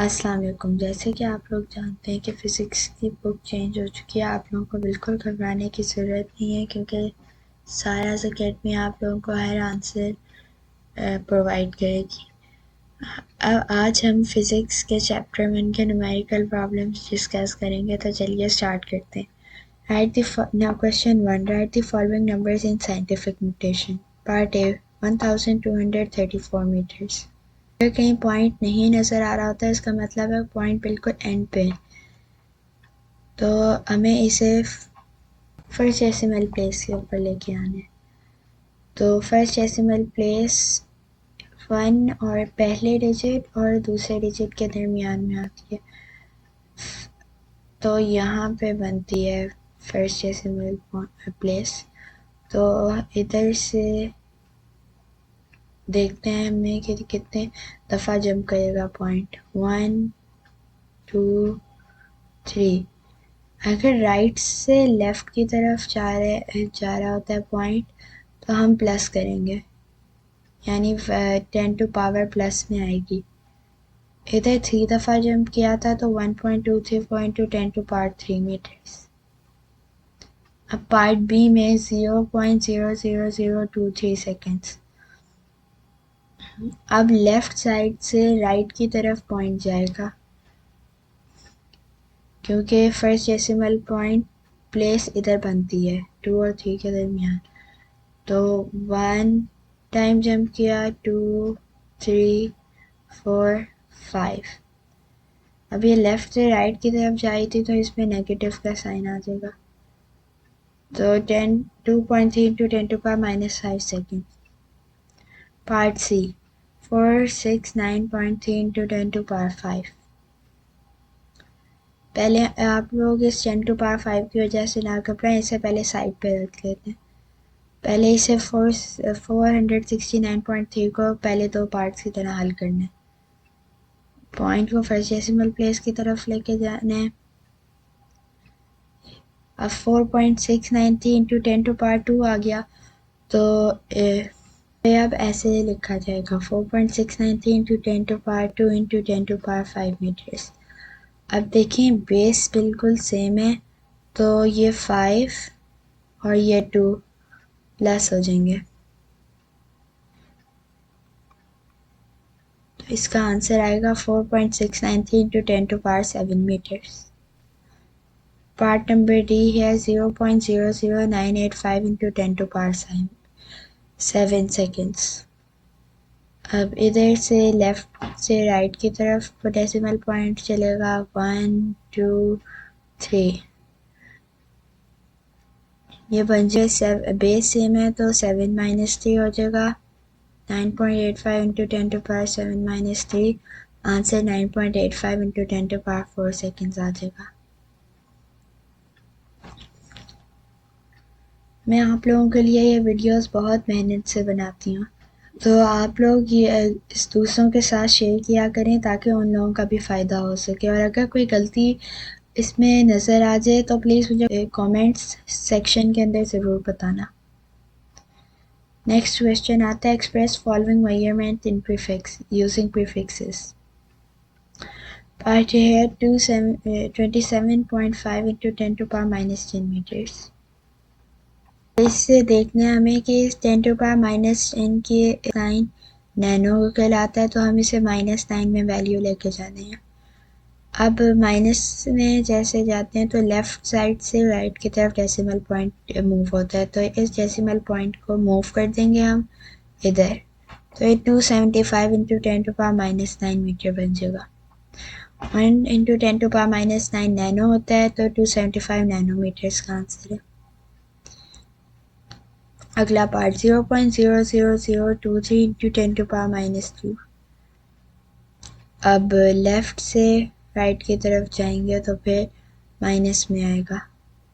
अस्सलाम वालेकुम। जैसे कि आप लोग जानते हैं कि फ़िज़िक्स की बुक चेंज हो चुकी है। आप लोगों को बिल्कुल घबराने की ज़रूरत नहीं है क्योंकि सारास अकेडमी आप लोगों को हर आंसर प्रोवाइड करेगी। अब आज हम फ़िज़िक्स के चैप्टर 1 के न्यूमेरिकल प्रॉब्लम्स डिस्कस करेंगे, तो चलिए स्टार्ट करते हैं। Now question 1, write the following numbers in scientific notation. Part A 1234 metres. अगर कहीं पॉइंट नहीं नज़र आ रहा होता है इसका मतलब है पॉइंट बिल्कुल एंड पे है, तो हमें इसे फर्स्ट डेसिमल प्लेस के ऊपर लेके आना है। तो फर्स्ट डेसिमल प्लेस 1 और पहले डिजिट और दूसरे डिजिट के दरमियान में आती है, तो यहाँ पे बनती है फर्स्ट डेसिमल प्लेस। तो इधर से देखते हैं हमें कि कितने दफ़ा जंप करेगा पॉइंट। 1 2 3। अगर राइट से लेफ़्ट की तरफ जा रहा होता है पॉइंट, तो हम प्लस करेंगे, यानी 10 टू पावर प्लस में आएगी। इधर 3 दफ़ा जंप किया था तो 1.23 टू 10 टू पावर 3 मीटर्स। अब पार्ट बी में 0.00023 सेकेंड्स। अब लेफ़्ट साइड से राइट की तरफ पॉइंट जाएगा क्योंकि फर्स्ट डेसिमल पॉइंट प्लेस इधर बनती है 2 और 3 के दरमियान। तो 1 टाइम जंप किया, 2 3 4 5। अब ये लेफ़्ट से राइट की तरफ जाई थी तो इसमें नेगेटिव का साइन आ जाएगा। तो 2.3 into 10 to power -5 second. Part C 469.3 into 10 to power 5। पहले आप लोग इस 10 टू पावर 5 की वजह से ना घबराएं, इससे पहले साइड पे रख लेते हैं। पहले इसे 469.3 को पहले दो पार्ट्स की तरह हल करना है। पॉइंट को फर्स्ट डेसिमल प्लेस की तरफ लेके जाना है। अब 4.693 इंटू 10 टू पावर 2 आ गया, तो अब ऐसे लिखा जाएगा 4.693 into 10 to power 2 into 10 to power 5 metres. अब देखें बेस बिल्कुल सेम है, तो ये 5 और ये 2 प्लस हो जाएंगे, तो इसका आंसर आएगा 4.693 into 10 to power 7 metres. Part number D है 0.00985 इंटू 10 टू पावर 7 सेकेंड्स। अब इधर से लेफ़्ट से राइट की तरफ डेसिमल पॉइंट चलेगा 1 2 3। ये बन जाए बेस सेम है तो 7 - 3 हो जाएगा। 9.85 into 10 to power 7 - 3, answer 9.85 into 10 to power 4 seconds आ जाएगा। मैं आप लोगों के लिए ये वीडियोस बहुत मेहनत से बनाती हूँ, तो आप लोग ये इस दूसरों के साथ शेयर किया करें ताकि उन लोगों का भी फ़ायदा हो सके। और अगर कोई गलती इसमें नज़र आ जाए तो प्लीज़ मुझे कमेंट्स सेक्शन के अंदर ज़रूर बताना। नेक्स्ट क्वेश्चन आता है, एक्सप्रेस फॉलोइंग मेजरमेंट इन प्रीफिक्स यूजिंग प्रीफिक्सेस। पार्ट है 27.5 इंटू 10 टू पावर -10 मीटर्स। इससे देखना है हमें कि 10 टू पावर -10 के साइन नैनो कहलाता है, तो हम इसे -9 में वैल्यू लेके जाने हैं। अब माइनस में जैसे जाते हैं तो लेफ़्ट साइड से राइट की तरफ डेसिमल पॉइंट मूव होता है, तो इस डेसिमल पॉइंट को मूव कर देंगे हम इधर, तो ये 275 इंटू 10 टू पावर -9 मीटर बन जाएगा। 1 इंटू 10 टू पावर -9 नैनो होता है, तो 275 नैनोमीटर्स का आंसर है। अगला पार्ट 0.00023 इंटू 10 टू पावर -2। अब लेफ़्ट से राइट की तरफ जाएंगे तो फिर माइनस में आएगा।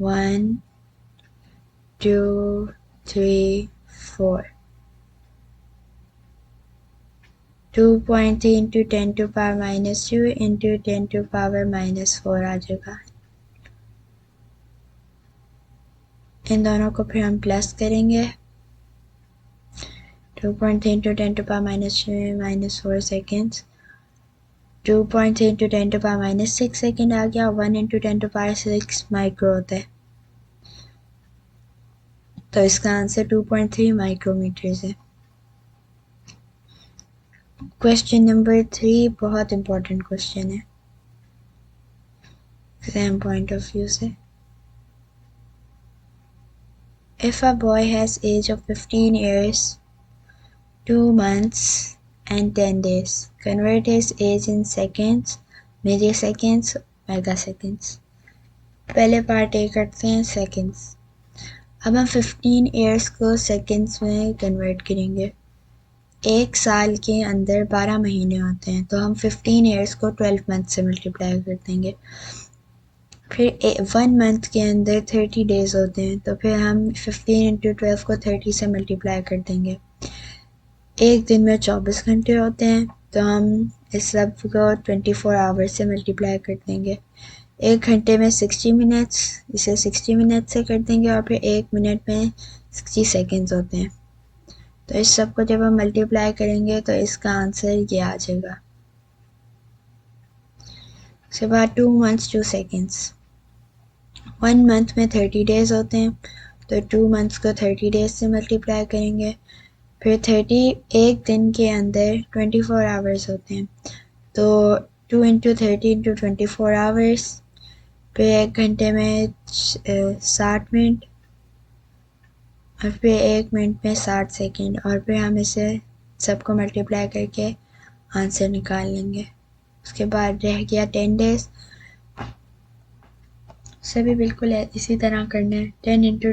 1 2 3 4। 2.3 into 10 to power -2 into 10 to power -4 आ जाएगा। इन दोनों को फिर हम प्लस करेंगे। 2.3 into 10 to power -4 seconds. 2.3 into 10 to power minus 6 second आ गया। 1 इंटू 10 टू पावर 6 माइक्रो होता है, तो इसका आंसर 2.3 माइक्रोमीटर्स है। क्वेश्चन नंबर 3 बहुत इंपॉर्टेंट क्वेश्चन है एग्जाम पॉइंट ऑफ व्यू से। If a boy has age of 15 years, 2 months and 10 days, convert his age in seconds, milliseconds, megaseconds। पहले part A करते हैं सेकंड्स। अब हम 15 ईयर्स को सेकंड्स में कन्वर्ट करेंगे। एक साल के अंदर 12 महीने होते हैं, तो हम 15 ईयर्स को 12 मंथ से मल्टीप्लाई कर देंगे। फिर 1 मंथ के अंदर 30 डेज होते हैं, तो फिर हम 15 इंटू 12 को 30 से मल्टीप्लाई कर देंगे। एक दिन में 24 घंटे होते हैं, तो हम इस सब को 24 आवर्स से मल्टीप्लाई कर देंगे। एक घंटे में 60 मिनट्स, इसे 60 मिनट से कर देंगे, और फिर एक मिनट में 60 सेकेंड्स होते हैं। तो इस सब को जब हम मल्टीप्लाई करेंगे तो इसका आंसर ये आ जाएगा। उसके बाद 2 मंथ्स 2 सेकेंड्स। 1 मंथ में 30 डेज होते हैं, तो 2 मंथ्स को 30 डेज से मल्टीप्लाई करेंगे। फिर 30 एक दिन के अंदर 24 आवर्स होते हैं, तो 2 इंटू 30 इंटू 24 आवर्स। फिर एक घंटे में 60 मिनट, और फिर एक मिनट में 60 सेकेंड, और फिर हम इसे सबको मल्टीप्लाई करके आंसर निकाल लेंगे। उसके बाद रह गया 10 डेज। सभी बिल्कुल इसी तरह करना है। 10 इंटू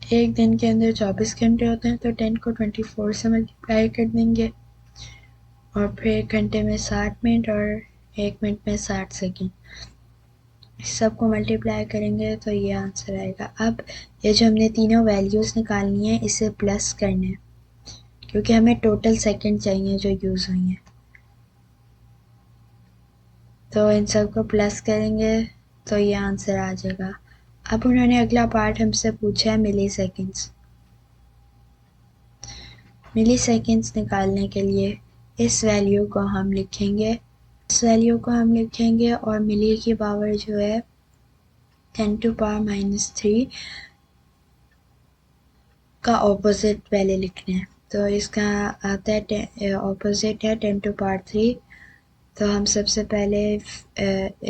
एक दिन के अंदर 24 घंटे होते हैं, तो 10 को 24 से मल्टीप्लाई कर देंगे, और फिर एक घंटे में 60 मिनट और एक मिनट में 60 सेकेंड। इस सब को मल्टीप्लाई करेंगे तो ये आंसर आएगा। अब ये जो हमने तीनों वैल्यूज़ निकालनी है, इसे प्लस करना है, क्योंकि हमें टोटल सेकेंड चाहिए जो यूज़ हुई हैं। तो इन सब को प्लस करेंगे तो ये आंसर आ जाएगा। अब उन्होंने अगला पार्ट हमसे पूछा है मिली सेकेंड्स। मिली सेकेंड्स निकालने के लिए इस वैल्यू को हम लिखेंगे, और मिली की पावर जो है 10 टू पावर माइनस 3 का ऑपोजिट पहले लिखना है। तो इसका आता है ऑपोजिट है 10 टू पावर 3, तो हम सबसे पहले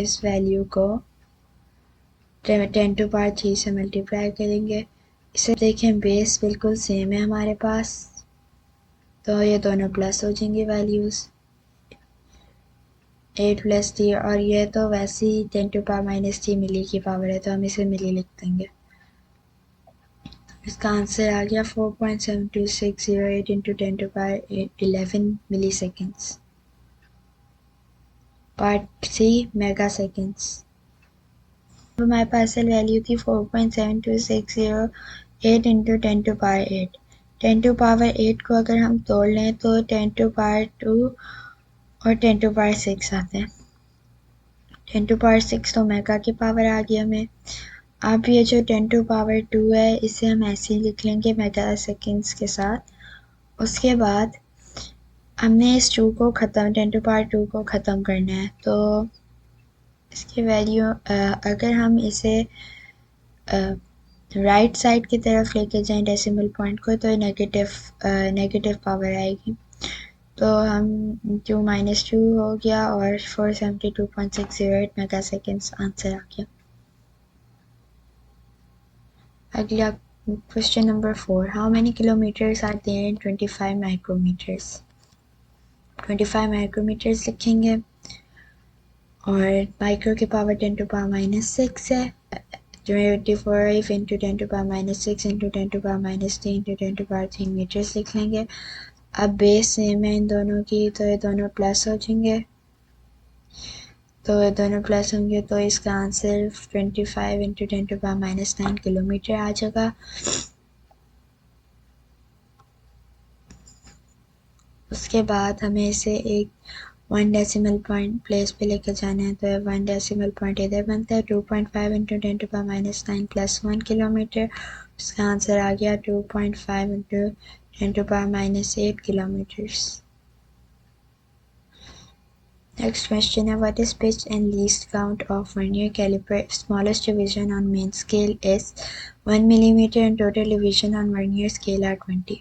इस वैल्यू को 10 टू पावर 3 से मल्टीप्लाई करेंगे। इसे देखें बेस बिल्कुल सेम है हमारे पास, तो ये दोनों प्लस हो जाएंगी वैल्यूज़ 8 प्लस 3, और ये तो वैसे ही 10 टू पावर माइनस 3 मिली की पावर है, तो हम इसे मिली लिख देंगे। इसका आंसर आ गया 4.72608 into 10 to power 11 milliseconds. Part C megaseconds. हमारे पास वैल्यू थी 4.7260 into 10 to power 8। 10 to power 8 को अगर हम तोड़ लें तो 10 टू पावर 2 और 10 टू पावर 6 आते हैं। 10 टू पावर 6 तो मेगा की पावर आ गई हमें। अब ये जो 10 टू पावर 2 है, इसे हम ऐसे ही लिख लेंगे मेगा सेकेंड्स के साथ। उसके बाद हमने इस 2 को ख़त्म 10 टू पावर 2 को ख़त्म करना है, तो इसकी वैल्यू अगर हम इसे राइट साइड की तरफ लेके जाएं डेसिमल पॉइंट को, तो नेगेटिव पावर आएगी। तो हम 2 माइनस 2 हो गया, और 472.608 मेगा सेकेंड्स आंसर आ गया। अगला question number 4, how many kilometres are there in 25 micrometres. 25 micrometres लिखेंगे, और माइक्रो की पावर 10 टू पावर माइनस 6 है। 25 into 10 to power minus 6 into 10 to power minus 3 into 10 to power 3 metres लिख लेंगे। अब बेस सेम है इन दोनों की, तो ये दोनों प्लस हो जाएंगे, तो ये दोनों प्लस होंगे, तो इसका answer 25 into 10 to power minus 9 kilometre आ जाएगा। उसके बाद हमें इसे एक 1 डेसिमल पॉइंट प्लेस पे लेके जाना है, तो 1 डेसिमल पॉइंट इधर बनता है। 2.5 into 10 to power minus 9 plus 1 kilometre. उसका आंसर आ गया 2.5 into 10 to power minus 8 kilometres. Next question है what is pitch and least count of vernier calliper smallest division on main scale is 1 millimeter and total division on vernier scale are 20.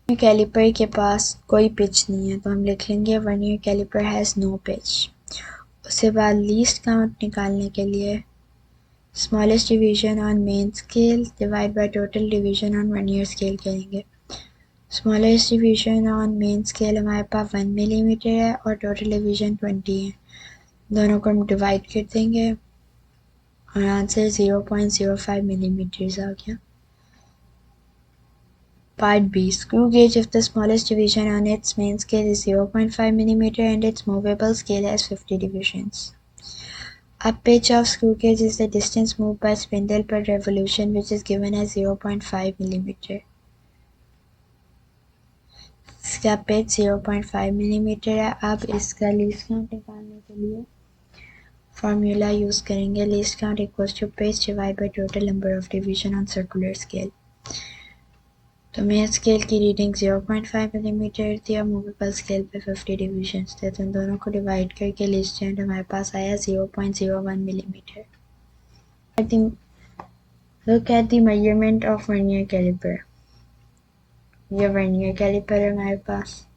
Caliper के पास कोई pitch नहीं है तो हम लिख लेंगे vernier calliper has no pitch. उसके बाद लीस्ट काउंट निकालने के लिए smallest division on main scale divide by total division on vernier scale करेंगे। Smallest division on main scale हमारे पास 1 मिलीमीटर है और टोटल डिवीजन 20 है। दोनों को हम डिवाइड कर देंगे और आंसर 0.05 मिलीमीटर्स आ गया। Part B. Screw gauge if the smallest division on its main scale is 0.5 millimeter and its movable scale has 50 divisions. A pitch of screw gauge is the distance moved by spindle per revolution which is given as 0.5 millimeter. इसका pitch 0.5 millimetre है। अब इसका least count निकालने के लिए formula use करेंगे least count equals to pitch divide by total number of division on circular scale. तो main scale की रीडिंग 0.5 मिलीमीटर थी और मूवेबल स्केल पे 50 डिवीजन्स थे तो इन दोनों को डिवाइड करके लीस्ट काउंट हमारे पास आया 0.01 millimetre. Look at the measurement of vernier caliper. ये वर्नियर कैलिपर है हमारे पास।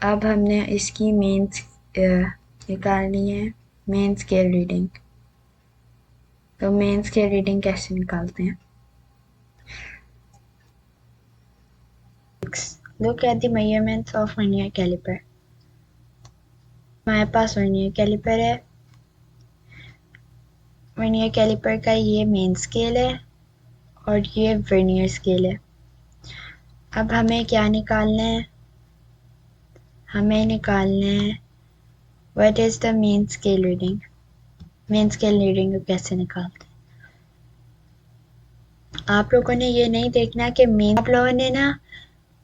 अब हमने इसकी मेन निकालनी है मेन स्केल रीडिंग। तो मेन स्केल रीडिंग कैसे निकालते हैं? Look at the measurements of vernier caliper. हमारे पास वर्नियर कैलिपर है। वर्नियर कैलिपर का ये मेन स्केल है और ये वर्नियर स्केल है। अब हमें क्या निकालना है? हमें निकालना है what is the main scale reading. Main scale reading को कैसे निकालते हैं? आप लोगों ने ये नहीं देखना कि आप लोगों ने ना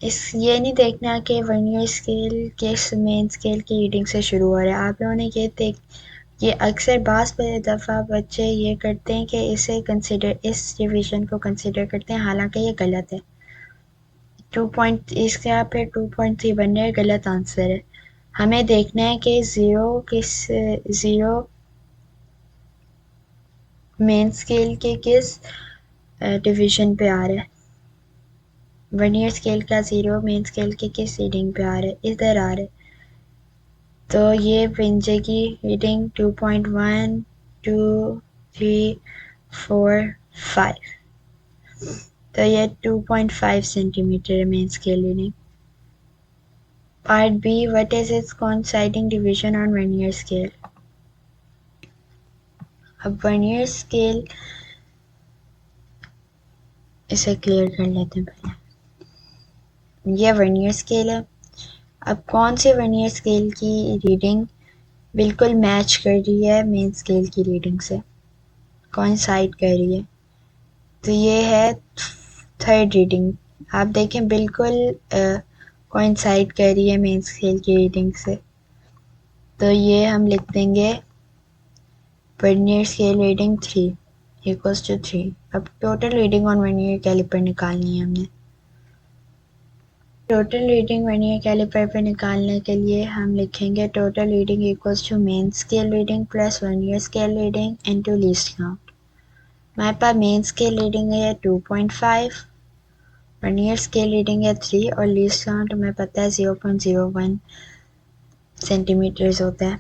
ये नहीं देखना कि वर्नियर स्केल किस मेन स्केल की रीडिंग से शुरू हो रहा है। आप लोगों ने ये अक्सर बास दफ़ा बच्चे ये करते हैं कि इस डिवीजन को कंसिडर करते हैं, हालांकि ये गलत है। इसका फिर 2.3 बनने है, गलत आंसर है। हमें देखना है कि ज़ीरो मेन स्केल के किस डिवीजन पे आ रहा है। वर्नियर स्केल का 0 मेन स्केल के किस रीडिंग पे आ रहा है? इधर आ रहा है। तो ये बन जाएगी रीडिंग 2.1 2 3 4 5। तो ये 2.5 सेंटीमीटर है main scale reading. Part be what is it's coinciding division on vernier scale. अब वर्नियर स्केल इसे क्लियर कर लेते हैं पहले। ये वर्नियर स्केल है। अब कौन से वर्नियर स्केल की रीडिंग बिल्कुल मैच कर रही है मेन स्केल की रीडिंग से, कोइंसाइड कर रही है? तो ये है थर्ड रीडिंग। आप देखें बिल्कुल कोइंसाइड कर रही है मेन स्केल की रीडिंग से। तो ये हम लिख देंगे vernier scale reading 3 equals to 3। अब total reading on vernier calliper निकालनी है हमने। टोटल रीडिंग वर्नियर कैलिपर पे निकालने के लिए हम लिखेंगे total reading equals to main scale reading plus vernier scale reading into least count. हमारे पास मेन स्केल रीडिंग है 2.5, वर्नियर स्केल रीडिंग है 3 और लीस्ट काउंट हमें पता है 0.01 सेंटीमीटर्स होता है।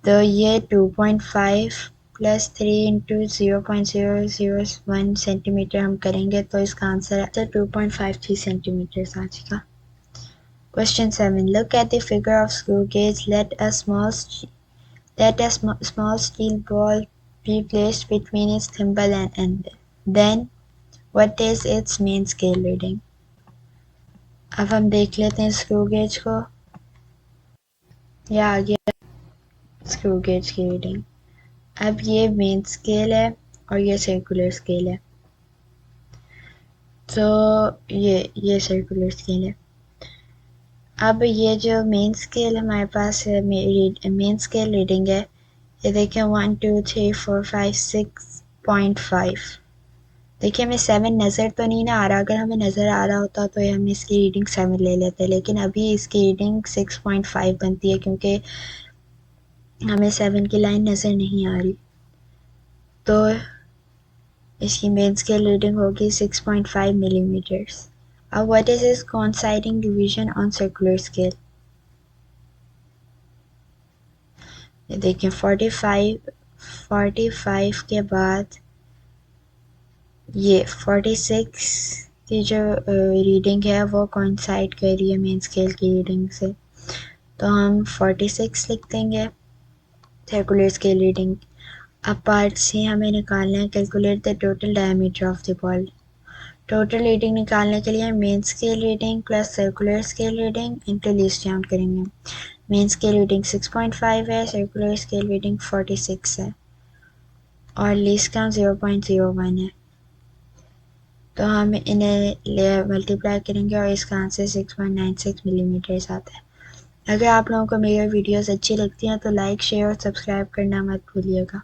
तो ये 2.5 प्लस 3 इंटू 0.001 सेंटीमीटर हम करेंगे तो इसका आंसर है 2.53 सेंटीमीटर्स आ जाएगा। Question 7. Look at the figure of screw gauge. Let a small steel ball be placed between its thimble and end. Then, what is its main scale reading? अब हम देख लेते हैं स्क्रू गेज को। यह आ गया स्क्रू गेज की reading. अब ये मेन स्केल है और ये सर्कुलर स्केल है। तो ये सर्कुलर स्केल है। अब ये जो मेन स्केल हमारे पास है मेन स्केल रीडिंग है, ये देखें 1 2 3 4 5 6.5। देखिए हमें 7 नज़र तो नहीं ना आ रहा, अगर हमें नज़र आ रहा होता तो हम इसकी रीडिंग 7 ले लेते, लेकिन अभी इसकी रीडिंग 6.5 बनती है क्योंकि हमें 7 की लाइन नज़र नहीं आ रही। तो इसकी मेन स्केल रीडिंग होगी 6.5 मिलीमीटर्स। अब what is is coinciding division on circular scale? ये देखिए 45 के बाद ये 46 की जो रीडिंग है वो कोइंसाइड कर रही है मेन स्केल की रीडिंग से, तो हम 46 लिख देंगे सर्कुलर स्केल रीडिंग। अब पार्ट सी हमें निकालना है, calculate the total diameter of the ball. Total reading निकालने के लिए main scale reading plus circular scale reading into least count करेंगे। मेन स्केल रीडिंग 6.5 है, सर्कुलर स्केल रीडिंग 46 है और लीस्ट काउंट 0.01 है, तो हम इन्हें मल्टीप्लाई करेंगे और इसका आंसर 6.96 मिलीमीटर्स आता है। अगर आप लोगों को मेरी वीडियोस अच्छी लगती हैं तो लाइक शेयर और सब्सक्राइब करना मत भूलिएगा।